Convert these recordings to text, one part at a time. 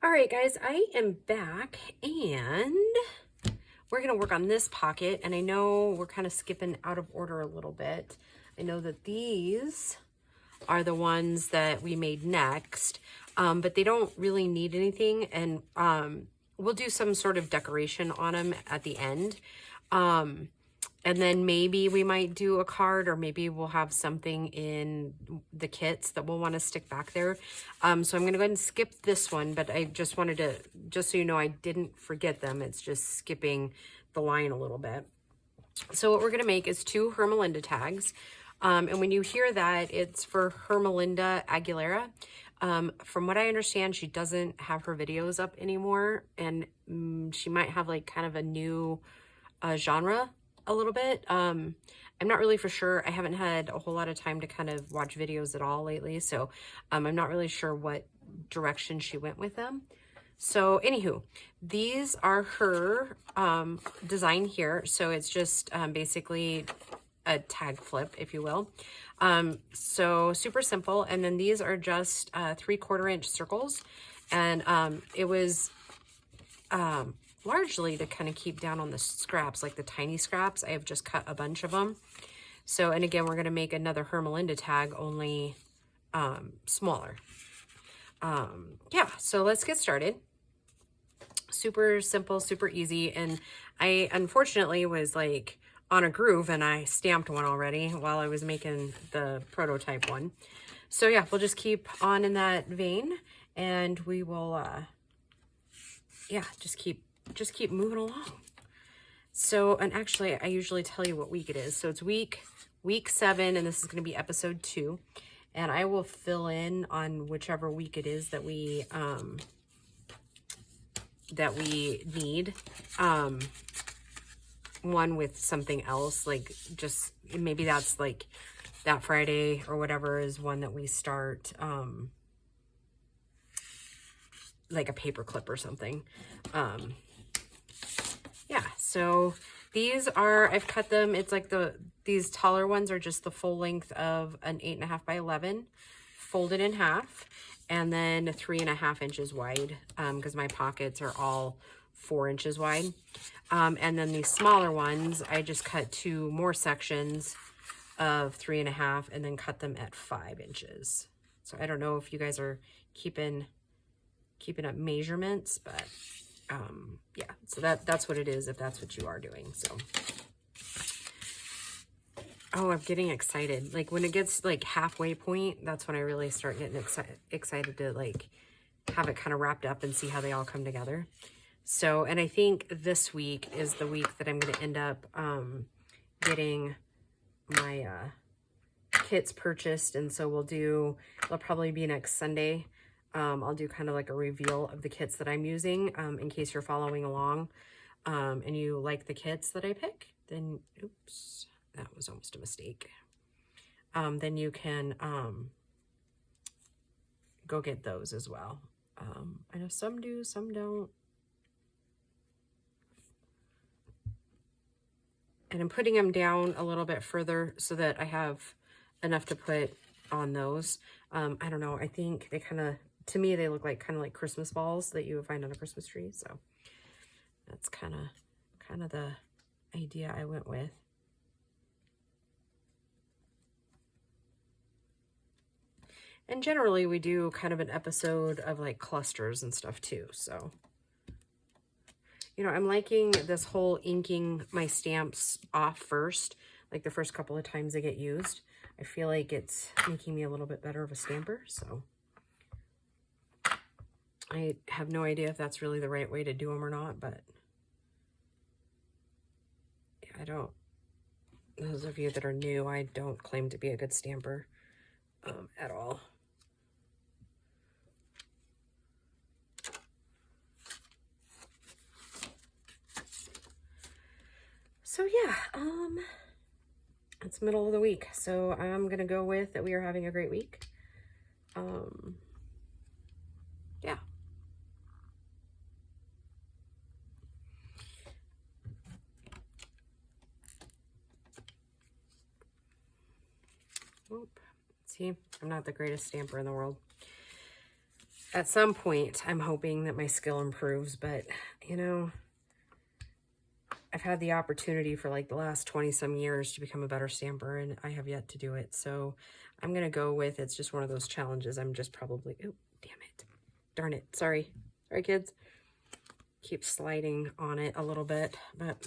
All right, guys, I am back and we're going to work on this pocket. And I know we're kind of skipping out of order a little bit. I know that these are the ones that we made next, but they don't really need anything. And we'll do some sort of decoration on them at the end. And then maybe we might do a card, or maybe we'll have something in the kits that we'll want to stick back there. So I'm going to go ahead and skip this one, but I just wanted to, just so you know, I didn't forget them. It's just skipping the line a little bit. So what we're going to make is 2 Hermelinda tags. And when you hear that, it's for Hermelinda Aguilera. From what I understand, she doesn't have her videos up anymore, and she might have like kind of a new genre a little bit. I'm not really for sure. I haven't had a whole lot of time to kind of watch videos at all lately, so I'm not really sure what direction she went with them. So anywho, these are her design here. So it's just basically a tag flip, if you will. So super simple. And then these are just 3/4 inch circles, and it was largely to kind of keep down on the scraps, like the tiny scraps. I have just cut a bunch of them. So, and again, we're going to make another Hermelinda tag, only smaller. Yeah, so let's get started. Super simple, super easy. And I unfortunately was like on a groove and I stamped one already while I was making the prototype one. So yeah, we'll just keep on in that vein, and we will, yeah, just keep moving along. So, and actually I usually tell you what week it is. So it's week 7, and this is going to be episode 2. And I will fill in on whichever week it is that we need one with something else, like just maybe that's like that Friday or whatever is one that we start like a paper clip or something. Yeah, so these are, I've cut them, it's like these taller ones are just the full length of an 8.5 by 11 folded in half, and then 3.5 inches wide, because my pockets are all 4 inches wide. And then these smaller ones, I just cut 2 more sections of 3.5 and then cut them at 5 inches. So I don't know if you guys are keeping up measurements, but yeah, so that's what it is, if that's what you are doing. So, oh, I'm getting excited. Like when it gets like halfway point, that's when I really start getting excited to like have it kind of wrapped up and see how they all come together. So, and I think this week is the week that I'm going to end up getting my kits purchased. And so it'll probably be next Sunday. I'll do kind of like a reveal of the kits that I'm using, in case you're following along, and you like the kits that I pick, then, oops, that was almost a mistake. Then you can, go get those as well. I know some do, some don't. And I'm putting them down a little bit further so that I have enough to put on those. I don't know, I think they kind of, to me, they look like kind of like Christmas balls that you would find on a Christmas tree. So that's kind of the idea I went with. And generally we do kind of an episode of like clusters and stuff too. So, you know, I'm liking this whole inking my stamps off first, like the first couple of times they get used. I feel like it's making me a little bit better of a stamper. So I have no idea if that's really the right way to do them or not, but I don't, those of you that are new, I don't claim to be a good stamper at all. So yeah, it's middle of the week, so I'm gonna go with that we are having a great week. Yeah. Oop. See, I'm not the greatest stamper in the world. at some point, I'm hoping that my skill improves, but, you know, I've had the opportunity for like the last 20 some years to become a better stamper, and I have yet to do it. So I'm going to go with, it's just one of those challenges. I'm just probably, oh, damn it. Darn it. Sorry, kids. Keep sliding on it a little bit, but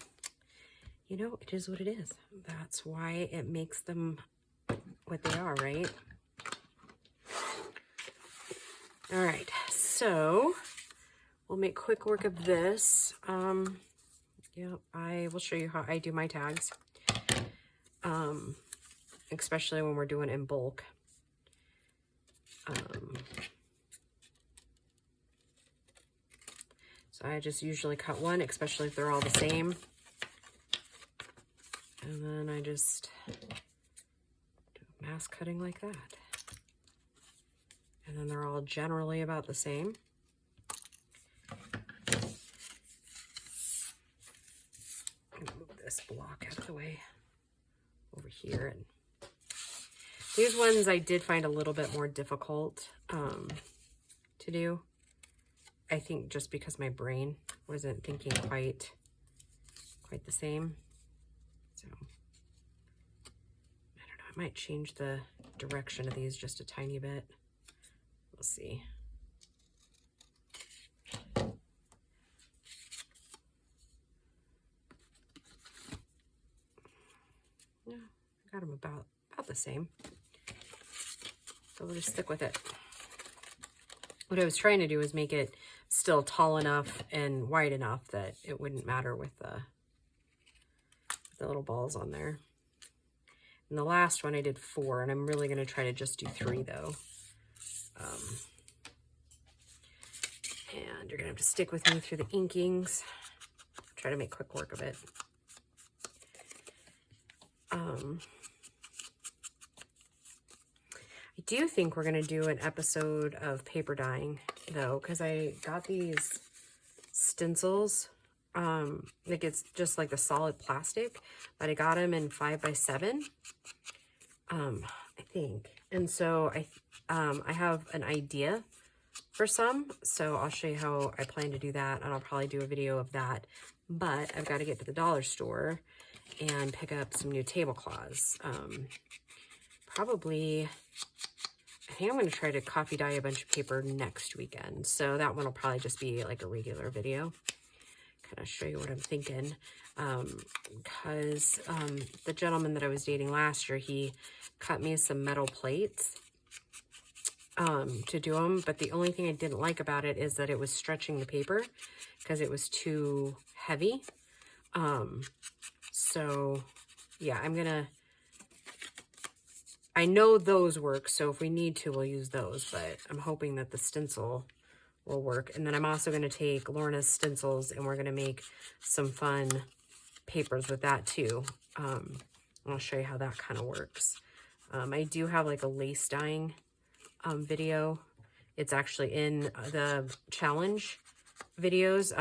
you know, it is what it is. That's why it makes them what they are, right? All right, so we'll make quick work of this. Yeah, I will show you how I do my tags, especially when we're doing in bulk. So I just usually cut one, especially if they're all the same. And then I just do mass cutting like that. And then they're all generally about the same. Move this block out of the way over here. And these ones I did find a little bit more difficult to do. I think just because my brain wasn't thinking quite the same. So I don't know, I might change the direction of these just a tiny bit. We'll see. Yeah, I got them about the same. So we'll just stick with it. What I was trying to do is make it still tall enough and wide enough that it wouldn't matter with the little balls on there. And the last one I did 4, and I'm really going to try to just do 3 though. And you're going to have to stick with me through the inkings. Try to make quick work of it. I do think we're going to do an episode of paper dyeing though, because I got these stencils. Like it's just like the solid plastic, but I got them in 5x7, I think. And so I have an idea for some, so I'll show you how I plan to do that, and I'll probably do a video of that. But I've got to get to the dollar store and pick up some new tablecloths. Probably, I think I'm going to try to coffee dye a bunch of paper next weekend. So that one will probably just be like a regular video. Kind of show you what I'm thinking. Because the gentleman that I was dating last year, he cut me some metal plates to do them. But the only thing I didn't like about it is that it was stretching the paper because it was too heavy. So yeah, I know those work, so if we need to, we'll use those, but I'm hoping that the stencil will work. And then I'm also going to take Lorna's stencils, and we're going to make some fun papers with that too. I'll show you how that kind of works. I do have like a lace dyeing video. It's actually in the challenge videos,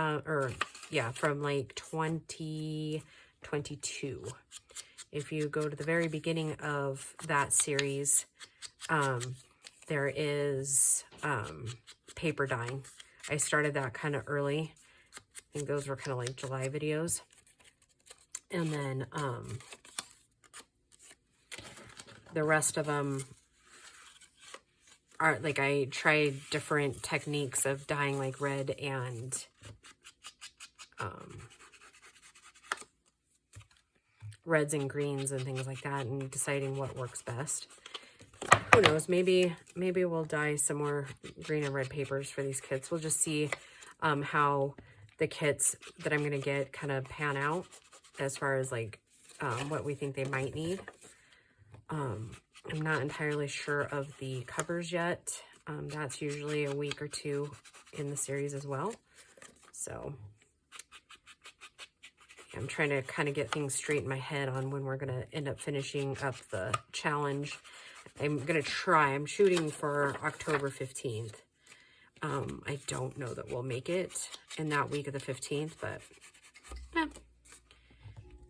from like 2022. If you go to the very beginning of that series, there is paper dyeing. I started that kind of early. I think those were kind of like July videos. And then the rest of them are like, I tried different techniques of dyeing like red and reds and greens and things like that, and deciding what works best. Who knows, maybe we'll dye some more green and red papers for these kits. We'll just see how the kits that I'm going to get kind of pan out as far as like what we think they might need. I'm not entirely sure of the covers yet. That's usually a week or 2 in the series as well. So I'm trying to kind of get things straight in my head on when we're going to end up finishing up the challenge. I'm shooting for October 15th. I don't know that we'll make it in that week of the 15th, but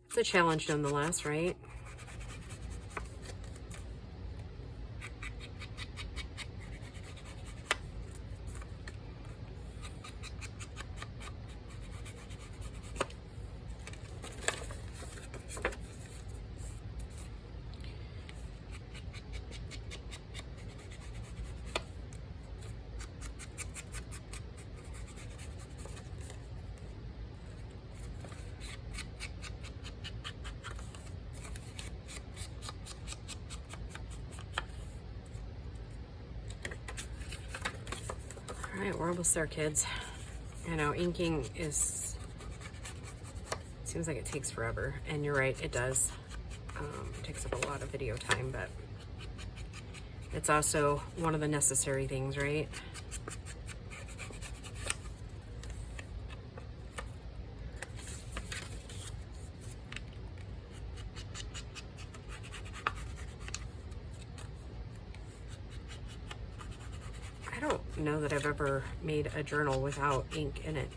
it's a challenge nonetheless, right? All right, we're almost there, kids. I know inking seems like it takes forever, and you're right, it does. It takes up a lot of video time, but it's also one of the necessary things, right? I don't know that I've ever made a journal without ink in it.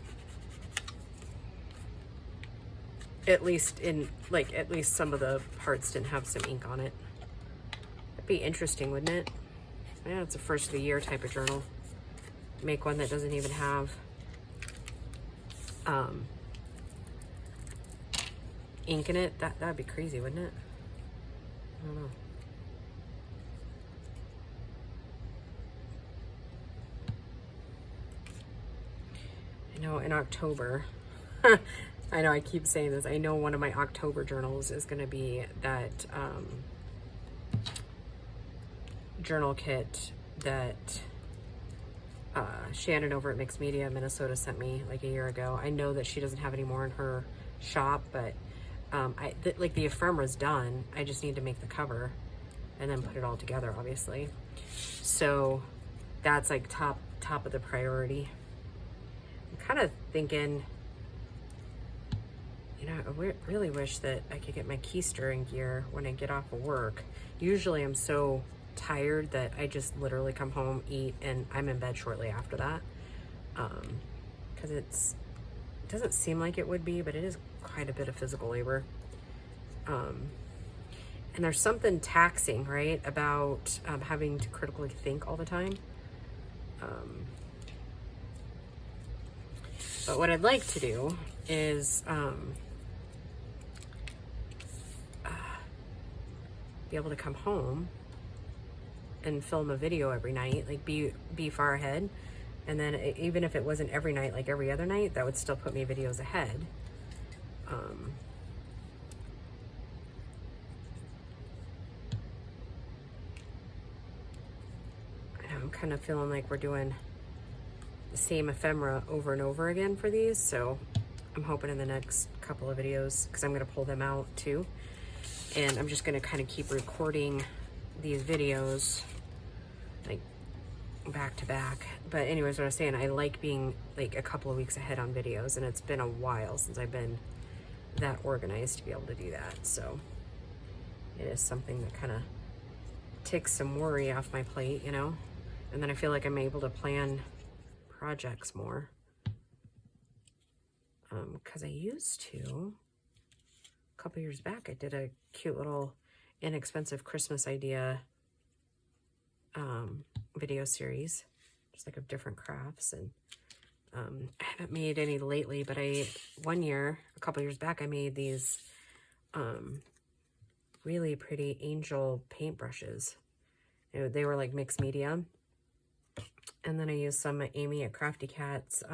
At least some of the parts didn't have some ink on it. That'd be interesting, wouldn't it? Yeah, it's a first of the year type of journal. Make one that doesn't even have ink in it. That'd be crazy, wouldn't it? I don't know. I know in October, I know I keep saying this, I know one of my October journals is going to be that journal kit that Shannon over at Mixed Media Minnesota sent me like a year ago. I know that she doesn't have any more in her shop, but like the ephemera's done. I just need to make the cover and then put it all together, obviously. So that's like top of the priority. I'm kind of thinking, you know, I really wish that I could get my keister in gear when I get off of work. Usually I'm so tired that I just literally come home, eat, and I'm in bed shortly after that. Because it doesn't seem like it would be, but it is quite a bit of physical labor. And there's something taxing, right, about having to critically think all the time. But what I'd like to do is be able to come home and film a video every night, like be far ahead. And then even if it wasn't every night, like every other night, that would still put me videos ahead. I'm kind of feeling like we're doing the same ephemera over and over again for these. So I'm hoping in the next couple of videos, because I'm going to pull them out too. And I'm just going to kind of keep recording these videos like back to back. But anyways, what I was saying, I like being like a couple of weeks ahead on videos, and it's been a while since I've been that organized to be able to do that. So it is something that kind of takes some worry off my plate, you know? And then I feel like I'm able to plan projects more. Because I used to, a couple years back, I did a cute little inexpensive Christmas idea video series, just like of different crafts. And I haven't made any lately, but one year, a couple years back, I made these really pretty angel paintbrushes. They were like mixed media. And then I used some Amy at Crafty Cat's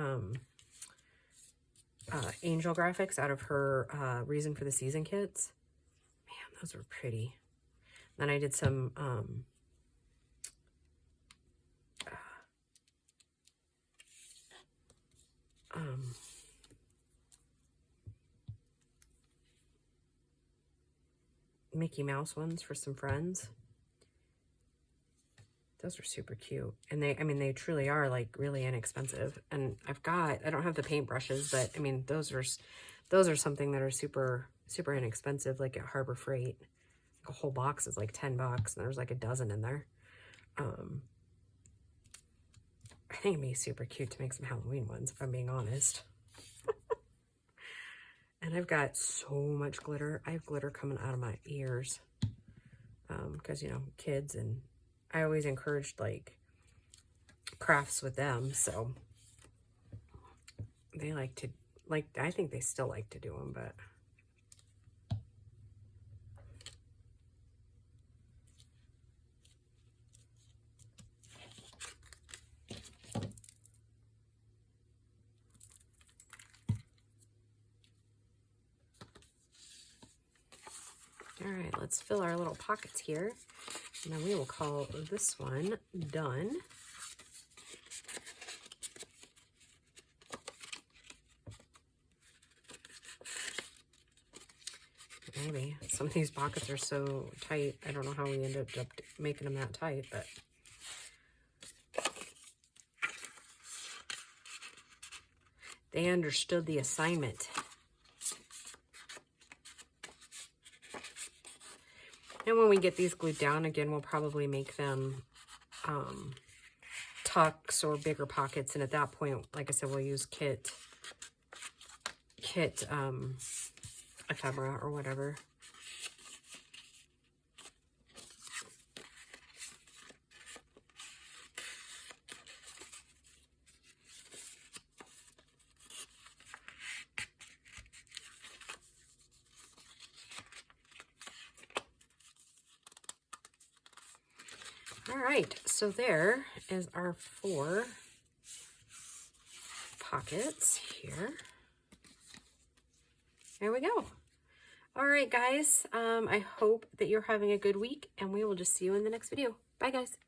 angel graphics out of her Reason for the Season kits. Man, those were pretty. Then I did some Mickey Mouse ones for some friends. Those are super cute. And they truly are like really inexpensive. And I don't have the paintbrushes, but I mean, those are something that are super, super inexpensive, like at Harbor Freight. Like a whole box is like $10 and there's like a dozen in there. I think it'd be super cute to make some Halloween ones, if I'm being honest. And I've got so much glitter. I have glitter coming out of my ears. Because, you know, kids, and I always encouraged like crafts with them, so they like to, I think they still like to do them, but all right, let's fill our little pockets here. And then we will call this one done. Maybe. Some of these pockets are so tight. I don't know how we ended up making them that tight, but... they understood the assignment. And when we get these glued down again, we'll probably make them tucks or bigger pockets. And at that point, like I said, we'll use kit ephemera or whatever. All right, so there is our 4 pockets here. There we go. All right, guys, I hope that you're having a good week, and we will just see you in the next video. Bye, guys.